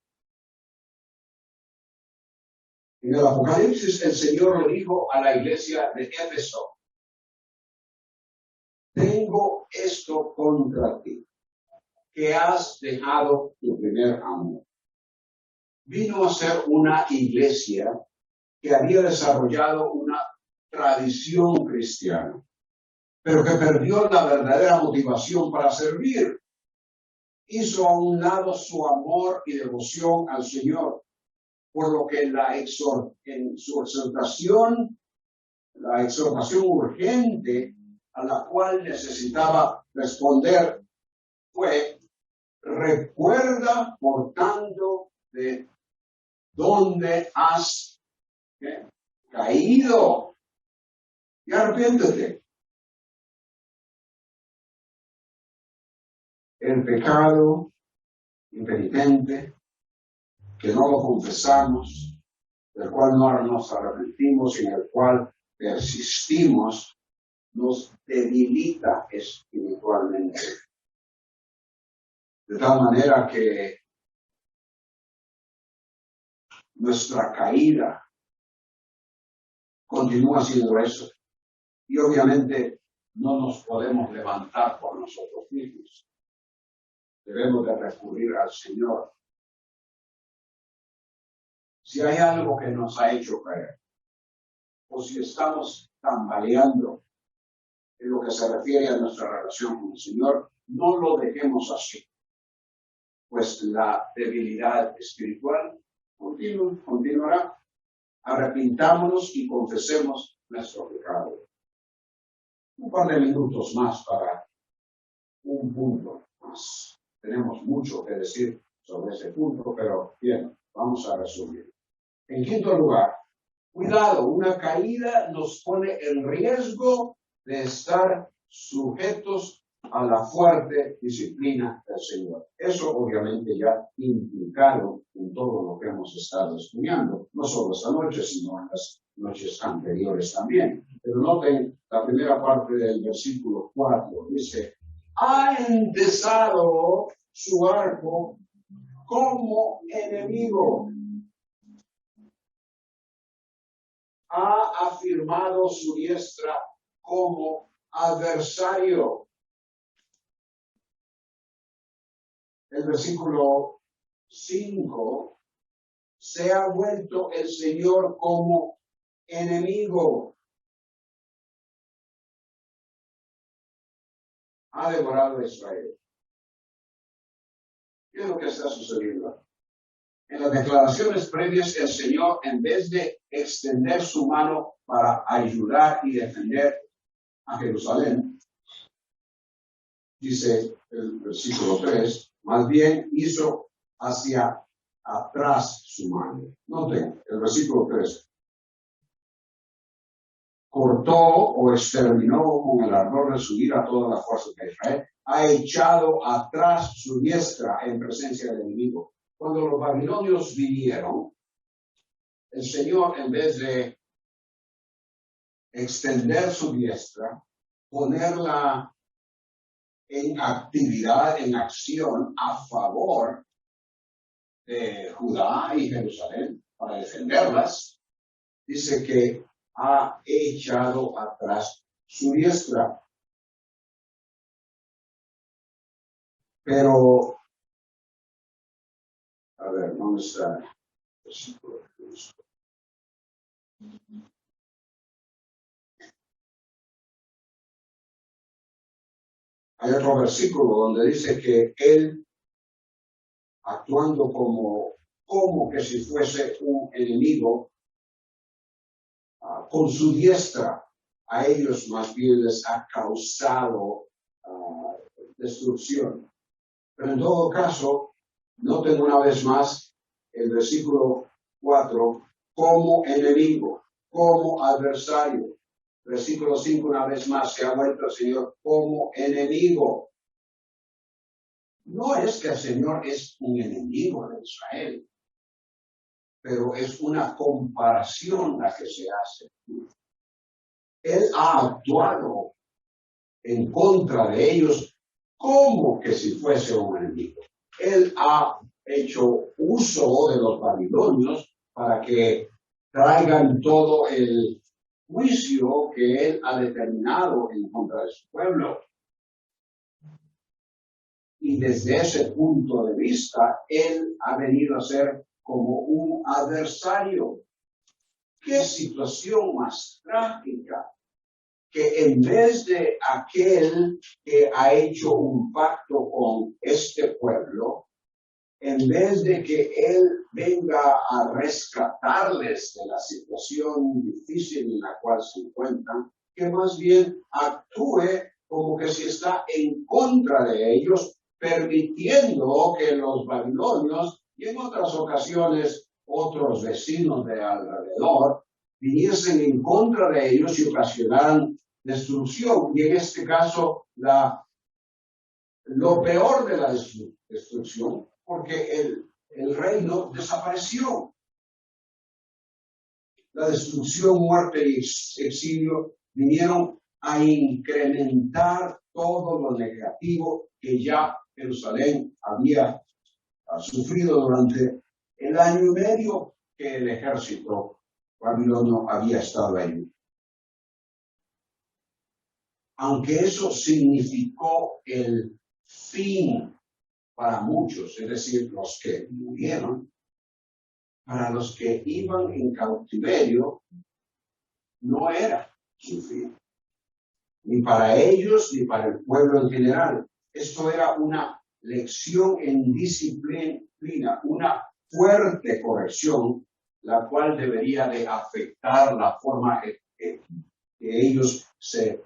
En el Apocalipsis el Señor le dijo a la iglesia de Éfeso: tengo esto contra ti, que has dejado tu primer amor. Vino a ser una iglesia que había desarrollado una tradición cristiana, pero que perdió la verdadera motivación para servir. Hizo a un lado su amor y devoción al Señor, por lo que en su exhortación urgente a la cual necesitaba responder fue: recuerda, por tanto, de dónde has caído y arrepiéntete. El pecado impenitente, que no lo confesamos, del cual no nos arrepentimos y en el cual persistimos, nos debilita espiritualmente. De tal manera que nuestra caída continúa siendo eso. Y obviamente no nos podemos levantar por nosotros mismos. Debemos de recurrir al Señor. Si hay algo que nos ha hecho caer, o si estamos tambaleando en lo que se refiere a nuestra relación con el Señor, no lo dejemos así, pues la debilidad espiritual continuará. Arrepintámonos y confesemos nuestro pecado. Un par de minutos más para un punto más. Tenemos mucho que decir sobre ese punto, pero bien, vamos a resumir. En quinto lugar, cuidado, una caída nos pone en riesgo de estar sujetos a la fuerte disciplina del Señor. Eso obviamente ya implicado en todo lo que hemos estado estudiando, no solo esta noche, sino en las noches anteriores también. Pero noten la primera parte del versículo 4, dice: ha endezado su arco como enemigo, ha afirmado su diestra como adversario. El versículo 5, se ha vuelto el Señor como enemigo. Ha devorado a Israel. ¿Qué es lo que está sucediendo? En las declaraciones previas, el Señor, en vez de extender su mano para ayudar y defender a Jerusalén, dice el versículo 3, más bien hizo hacia atrás su mano. Noten el versículo 3. Cortó o exterminó con el ardor de su ira a toda la fuerza de Israel. Ha echado atrás su diestra en presencia del enemigo. Cuando los babilonios vinieron, el Señor, en vez de extender su diestra, ponerla en actividad, en acción a favor de Judá y Jerusalén para defenderlas, dice que ha echado atrás su diestra. Pero, a ver, ¿dónde está el versículo? Hay otro versículo donde dice que él, actuando como que si fuese un enemigo, con su diestra, a ellos más bien les ha causado destrucción. Pero en todo caso, noten una vez más el versículo 4, como enemigo, como adversario. Versículo 5, una vez más, se ha vuelto el Señor como enemigo. No es que el Señor es un enemigo de Israel, pero es una comparación la que se hace. Él ha actuado en contra de ellos como que si fuese un enemigo. Él ha hecho uso de los babilonios para que traigan todo el juicio que él ha determinado en contra de su pueblo. Y desde ese punto de vista, él ha venido a ser como un adversario. ¿Qué situación más trágica? Que en vez de aquel que ha hecho un pacto con este pueblo, en vez de que él venga a rescatarles de la situación difícil en la cual se encuentran, que más bien actúe como que si está en contra de ellos, permitiendo que los babilonios y en otras ocasiones otros vecinos de alrededor viniesen en contra de ellos y ocasionaran destrucción. Y en este caso, lo peor de la destrucción, porque el reino desapareció. La destrucción, muerte y exilio vinieron a incrementar todo lo negativo que ya Jerusalén había sufrido durante el año y medio que el ejército babilonio había estado allí. Aunque eso significó el fin para muchos, es decir, los que murieron, para los que iban en cautiverio, no era su fin, ni para ellos ni para el pueblo en general. Esto era una lección en disciplina, una fuerte corrección, la cual debería de afectar la forma que ellos se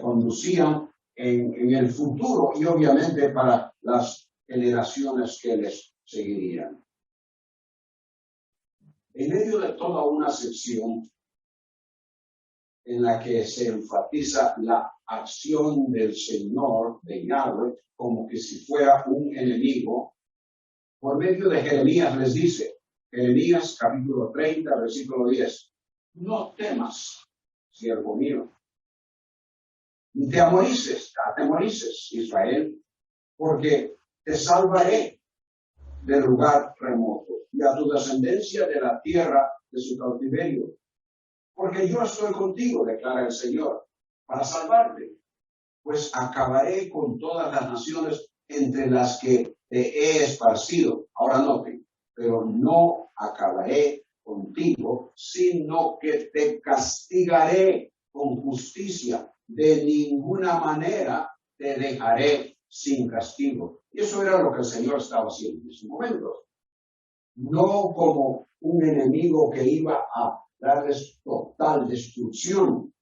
conducían en el futuro y obviamente para las generaciones que les seguirían. En medio de toda una sección en la que se enfatiza la acción del Señor, de Yahweh, como que si fuera un enemigo, por medio de Jeremías les dice, Jeremías capítulo 30, versículo 10, no temas, siervo mío, ni te atemorices, Israel, porque te salvaré del lugar remoto y a tu descendencia de la tierra de su cautiverio. Porque yo estoy contigo, declara el Señor, para salvarte, pues acabaré con todas las naciones entre las que te he esparcido. Ahora noten, pero no acabaré contigo, sino que te castigaré con justicia. De ninguna manera te dejaré sin castigo. Y eso era lo que el Señor estaba haciendo en ese momento. No como un enemigo que iba a darles total destrucción.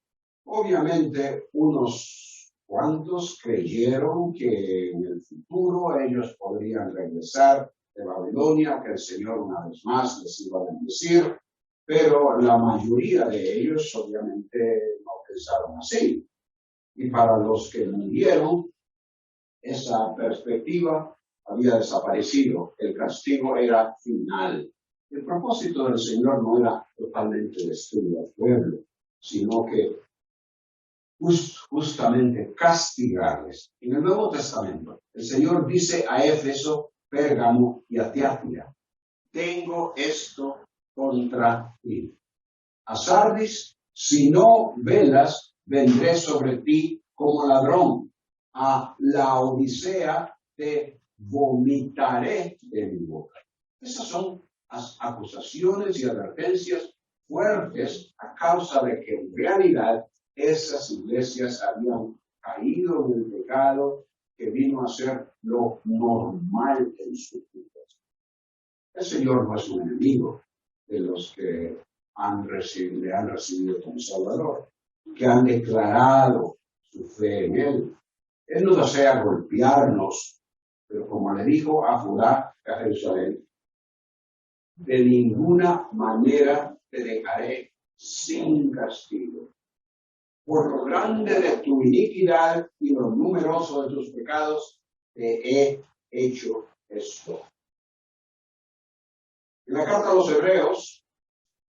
Obviamente, unos cuantos creyeron que en el futuro ellos podrían regresar de Babilonia, que el Señor una vez más les iba a bendecir, pero la mayoría de ellos obviamente no pensaron así. Y para los que murieron, esa perspectiva había desaparecido. El castigo era final. El propósito del Señor no era totalmente destruir al pueblo, sino que justamente castigarles. En el Nuevo Testamento, el Señor dice a Éfeso, Pérgamo y a Tiatira, tengo esto contra ti. A Sardis, si no velas, vendré sobre ti como ladrón. A la Odisea te vomitaré de mi boca. Esas son acusaciones y advertencias fuertes a causa de que en realidad esas iglesias habían caído en el pecado que vino a ser lo normal en su vida. El Señor no es un enemigo de los que le han recibido como Salvador, que han declarado su fe en Él. Él no desea golpearnos, pero como le dijo a Judá, a Jerusalén, de ninguna manera te dejaré sin castigo. Por lo grande de tu iniquidad y lo numeroso de tus pecados, te he hecho esto. En la carta a los Hebreos,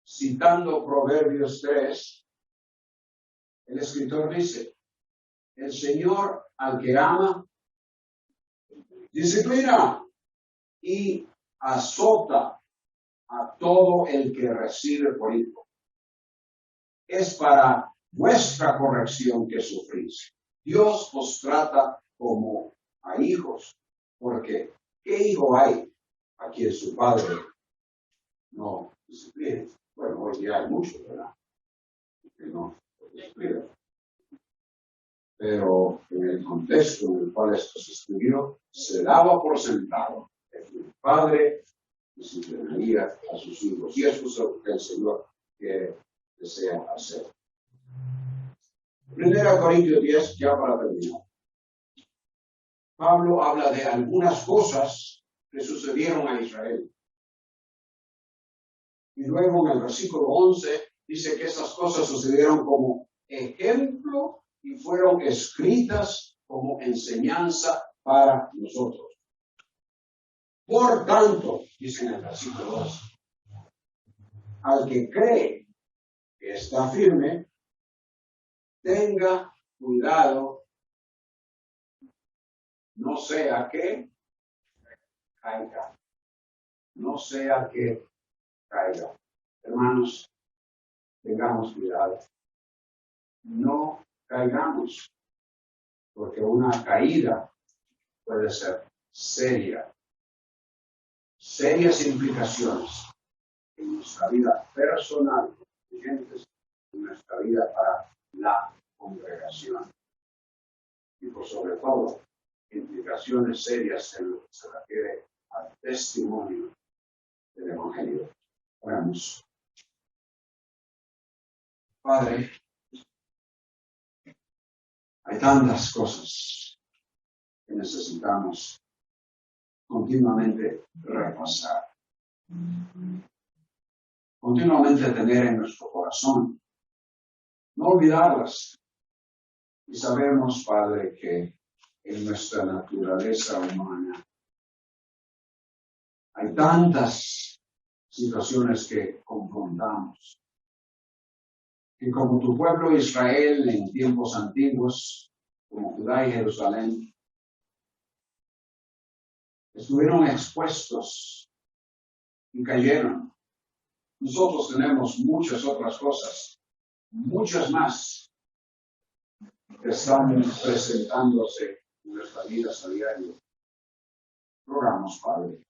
citando Proverbios 3, el escritor dice, el Señor al que ama, disciplina y azota a todo el que recibe por hijo. Es para vuestra corrección que sufrís. Dios os trata como a hijos, porque ¿qué hijo hay a quien su padre no disciplina? Bueno, hoy día hay muchos, ¿verdad? Que no disciplina. Pero en el contexto en el cual esto se escribió, se daba por sentado que el padre disciplinaría a sus hijos. Y eso es lo que el Señor desea hacer. 1 Corintios 10, ya para terminar. Pablo habla de algunas cosas que sucedieron a Israel. Y luego en el versículo 11 dice que esas cosas sucedieron como ejemplo y fueron escritas como enseñanza para nosotros. Por tanto, dice en el versículo 12, al que cree que está firme, tenga cuidado, no sea que caiga. No sea que caiga. Hermanos, tengamos cuidado. No caigamos, porque una caída puede ser seria. Serias implicaciones en nuestra vida personal, en nuestra vida para la congregación. Y por sobre todo, implicaciones serias en lo que se refiere al testimonio del Evangelio. Oramos. Padre, hay tantas cosas que necesitamos continuamente repasar, continuamente tener en nuestro corazón, no olvidarlas. Y sabemos, Padre, que en nuestra naturaleza humana hay tantas situaciones que confrontamos. Y como tu pueblo Israel en tiempos antiguos, como Judá y Jerusalén, estuvieron expuestos y cayeron. Nosotros tenemos muchas otras cosas, muchas más, que están presentándose en nuestras vidas a diario. Rogamos, Padre,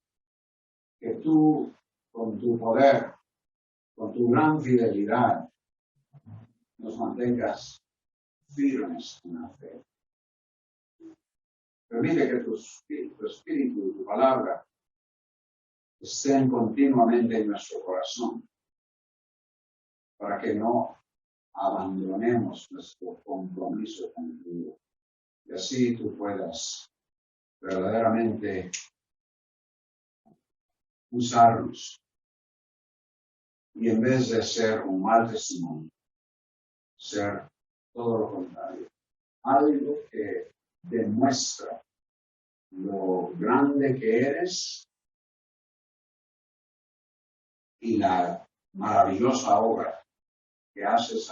que tú, con tu poder, con tu gran fidelidad, nos mantengas firmes en la fe. Permite que tu espíritu y tu palabra estén continuamente en nuestro corazón. para que no abandonemos nuestro compromiso contigo. Y así tú puedas verdaderamente usarnos. Y en vez de ser un mal testimonio, ser todo lo contrario. Algo que demuestra lo grande que eres y la maravillosa obra que haces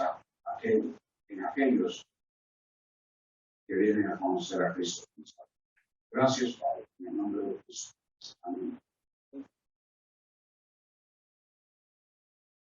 en aquellos que vienen a conocer a Cristo. Gracias, Padre, en el nombre de Jesús. Amén.